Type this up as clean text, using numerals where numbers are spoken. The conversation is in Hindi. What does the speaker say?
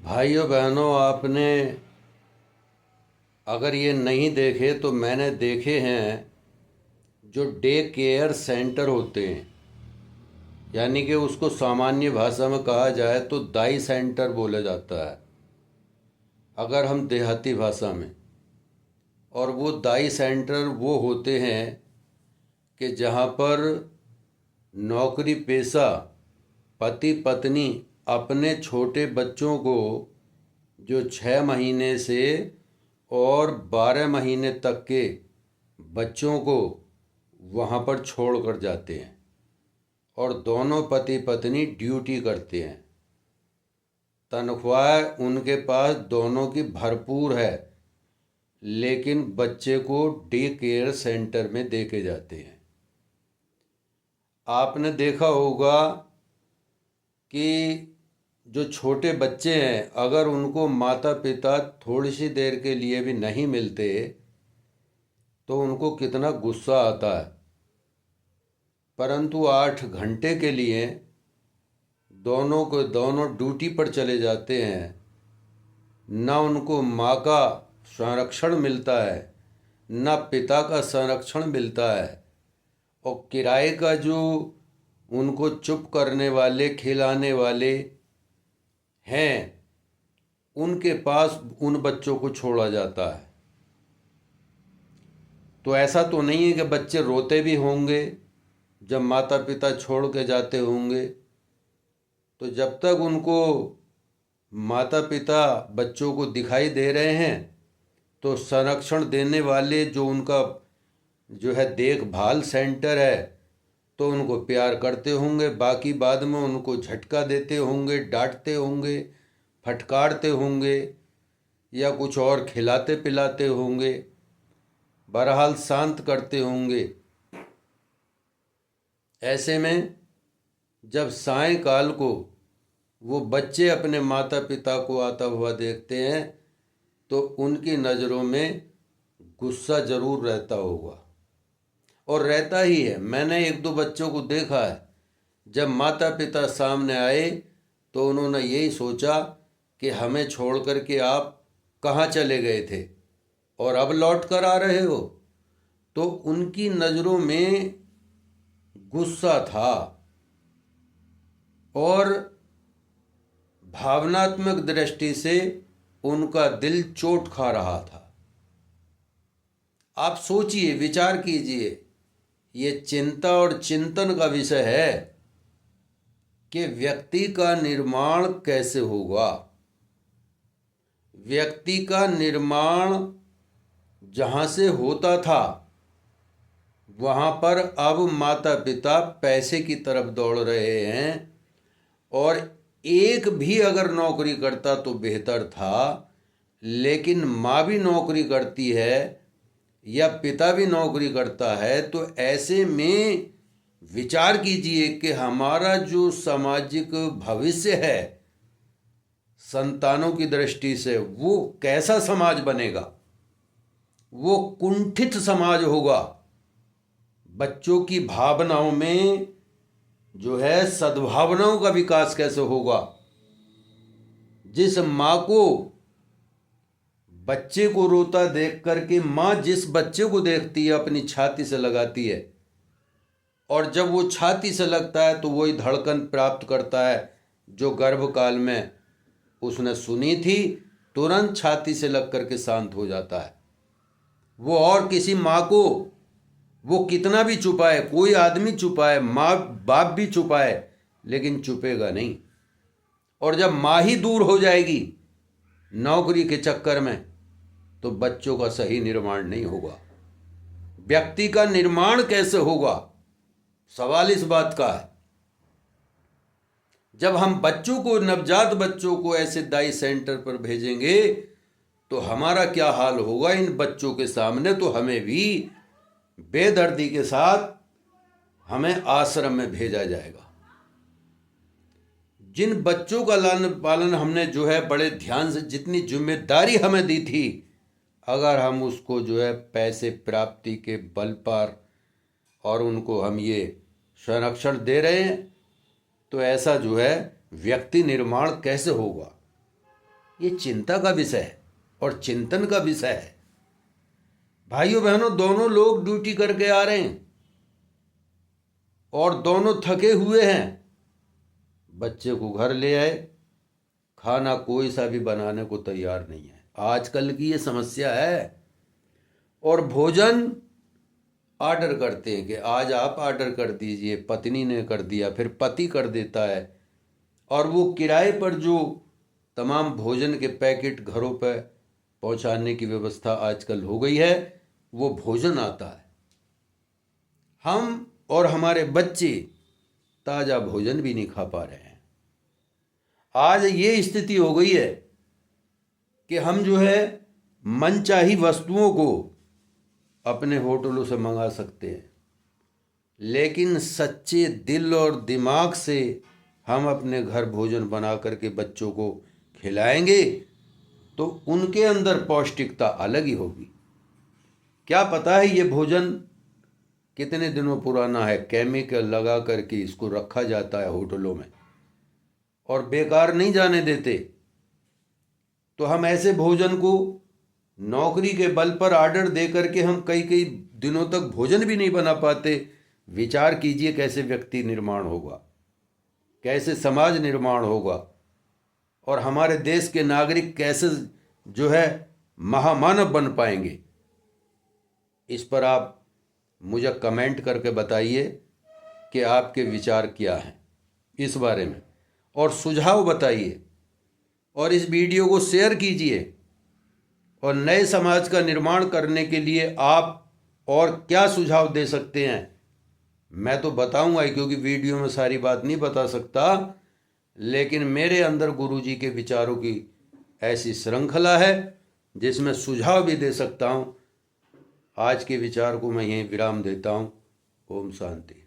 भाइयों बहनों, आपने अगर ये नहीं देखे तो मैंने देखे हैं। जो डे केयर सेंटर होते हैं, यानी कि उसको सामान्य भाषा में कहा जाए तो दाई सेंटर बोला जाता है अगर हम देहाती भाषा में। और वो दाई सेंटर वो होते हैं कि जहाँ पर नौकरी पेशा पति पत्नी अपने छोटे बच्चों को, जो 6 महीने से और 12 महीने तक के बच्चों को वहाँ पर छोड़ कर जाते हैं और दोनों पति पत्नी ड्यूटी करते हैं। तनख्वाह उनके पास दोनों की भरपूर है, लेकिन बच्चे को डे केयर सेंटर में देके जाते हैं। आपने देखा होगा कि जो छोटे बच्चे हैं, अगर उनको माता पिता थोड़ी सी देर के लिए भी नहीं मिलते तो उनको कितना गुस्सा आता है। परंतु 8 घंटे के लिए दोनों को दोनों ड्यूटी पर चले जाते हैं, न उनको माँ का संरक्षण मिलता है न पिता का संरक्षण मिलता है। और किराए का जो उनको चुप करने वाले खिलाने वाले हैं, उनके पास उन बच्चों को छोड़ा जाता है। तो ऐसा तो नहीं है कि बच्चे रोते भी होंगे जब माता पिता छोड़ के जाते होंगे। तो जब तक उनको माता पिता बच्चों को दिखाई दे रहे हैं तो संरक्षण देने वाले जो उनका जो है देखभाल सेंटर है, तो उनको प्यार करते होंगे। बाकी बाद में उनको झटका देते होंगे, डांटते होंगे, फटकारते होंगे या कुछ और खिलाते पिलाते होंगे, बहरहाल शांत करते होंगे। ऐसे में जब सायंकाल को वो बच्चे अपने माता पिता को आता हुआ देखते हैं तो उनकी नज़रों में गुस्सा ज़रूर रहता होगा, और रहता ही है। मैंने 1-2 बच्चों को देखा है, जब माता पिता सामने आए तो उन्होंने यही सोचा कि हमें छोड़ कर के आप कहाँ चले गए थे और अब लौट कर आ रहे हो। तो उनकी नज़रों में गुस्सा था और भावनात्मक दृष्टि से उनका दिल चोट खा रहा था। आप सोचिए, विचार कीजिए, ये चिंता और चिंतन का विषय है कि व्यक्ति का निर्माण कैसे होगा। व्यक्ति का निर्माण जहाँ से होता था वहाँ पर अब माता पिता पैसे की तरफ दौड़ रहे हैं। और एक भी अगर नौकरी करता तो बेहतर था, लेकिन माँ भी नौकरी करती है या पिता भी नौकरी करता है, तो ऐसे में विचार कीजिए कि हमारा जो सामाजिक भविष्य है संतानों की दृष्टि से, वो कैसा समाज बनेगा। वो कुंठित समाज होगा। बच्चों की भावनाओं में जो है सद्भावनाओं का विकास कैसे होगा। जिस माँ को बच्चे को रोता देख करके माँ जिस बच्चे को देखती है अपनी छाती से लगाती है, और जब वो छाती से लगता है तो वही धड़कन प्राप्त करता है जो गर्भकाल में उसने सुनी थी, तुरंत छाती से लग करके शांत हो जाता है वो। और किसी माँ को वो कितना भी छुपाए, कोई आदमी छुपाए, माँ बाप भी छुपाए, लेकिन छुपेगा नहीं। और जब माँ ही दूर हो जाएगी नौकरी के चक्कर में, तो बच्चों का सही निर्माण नहीं होगा। व्यक्ति का निर्माण कैसे होगा, सवाल इस बात का है। जब हम बच्चों को, नवजात बच्चों को ऐसे दाई सेंटर पर भेजेंगे तो हमारा क्या हाल होगा इन बच्चों के सामने। तो हमें भी बेदर्दी के साथ हमें आश्रम में भेजा जाएगा। जिन बच्चों का लालन पालन हमने जो है बड़े ध्यान से, जितनी जिम्मेदारी हमें दी थी, अगर हम उसको जो है पैसे प्राप्ति के बल पर और उनको हम ये संरक्षण दे रहे हैं, तो ऐसा जो है व्यक्ति निर्माण कैसे होगा। ये चिंता का विषय है और चिंतन का विषय है। भाइयों बहनों, दोनों लोग ड्यूटी करके आ रहे हैं और दोनों थके हुए हैं। बच्चे को घर ले आए, खाना कोई सा भी बनाने को तैयार नहीं है। आजकल की ये समस्या है। और भोजन ऑर्डर करते हैं कि आज आप ऑर्डर कर दीजिए, पत्नी ने कर दिया, फिर पति कर देता है। और वो किराए पर जो तमाम भोजन के पैकेट घरों पर पहुंचाने की व्यवस्था आजकल हो गई है, वो भोजन आता है। हम और हमारे बच्चे ताज़ा भोजन भी नहीं खा पा रहे हैं। आज ये स्थिति हो गई है कि हम जो है मनचाही वस्तुओं को अपने होटलों से मंगा सकते हैं, लेकिन सच्चे दिल और दिमाग से हम अपने घर भोजन बना करके बच्चों को खिलाएंगे तो उनके अंदर पौष्टिकता अलग ही होगी। क्या पता है ये भोजन कितने दिनों पुराना है, केमिकल लगा करके इसको रखा जाता है होटलों में और बेकार नहीं जाने देते। तो हम ऐसे भोजन को नौकरी के बल पर ऑर्डर दे करके हम कई कई दिनों तक भोजन भी नहीं बना पाते। विचार कीजिए कैसे व्यक्ति निर्माण होगा, कैसे समाज निर्माण होगा और हमारे देश के नागरिक कैसे जो है महामानव बन पाएंगे। इस पर आप मुझे कमेंट करके बताइए कि आपके विचार क्या हैं इस बारे में, और सुझाव बताइए और इस वीडियो को शेयर कीजिए। और नए समाज का निर्माण करने के लिए आप और क्या सुझाव दे सकते हैं मैं तो बताऊंगा ही, क्योंकि वीडियो में सारी बात नहीं बता सकता, लेकिन मेरे अंदर गुरुजी के विचारों की ऐसी श्रृंखला है जिसमें सुझाव भी दे सकता हूं। आज के विचार को मैं यहीं विराम देता हूं। ओम शांति।